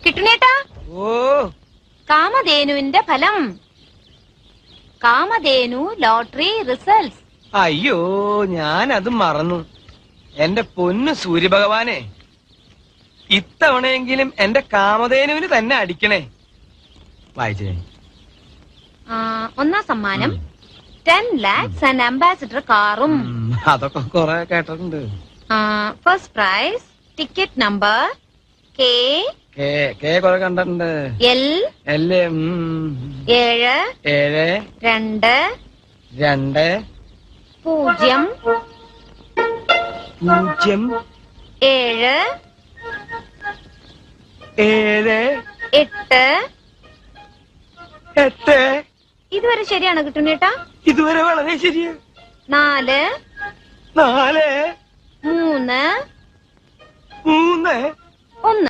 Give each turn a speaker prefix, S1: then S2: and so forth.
S1: കിട്ടുന്നേട്ടാ.
S2: ഓ,
S1: കാമധേനുവിന്റെ ഫലം. Kamadhenu lottery results.
S2: അയ്യോ, ഞാനത് മറന്നു. എന്റെ പൊന്നു സൂര്യഭഗവാനെ, ഇത്തവണയെങ്കിലും എന്റെ കാമധേനുവിന് തന്നെ അടിക്കണേ. വായിച്ചേ.
S1: ഒന്നാം സമ്മാനം 10 lakhs ആൻഡ് അംബാസിഡർ കാറും.
S2: അതൊക്കെ കൊറേ കേട്ടിട്ടുണ്ട്.
S1: ഫസ്റ്റ് പ്രൈസ് ടിക്കറ്റ് നമ്പർ
S2: കൊറേ കണ്ടിട്ടുണ്ട്.
S1: L 7 2
S2: 2
S1: 0
S2: 0
S1: 7
S2: 7
S1: 8.
S2: 8.
S1: ഇതുവരെ ശരിയാണ് കിട്ടുന്നേട്ടാ.
S2: ഇതുവരെ വളരെ ശരിയാ.
S1: 4
S2: 4
S1: 3
S2: 3
S1: 1.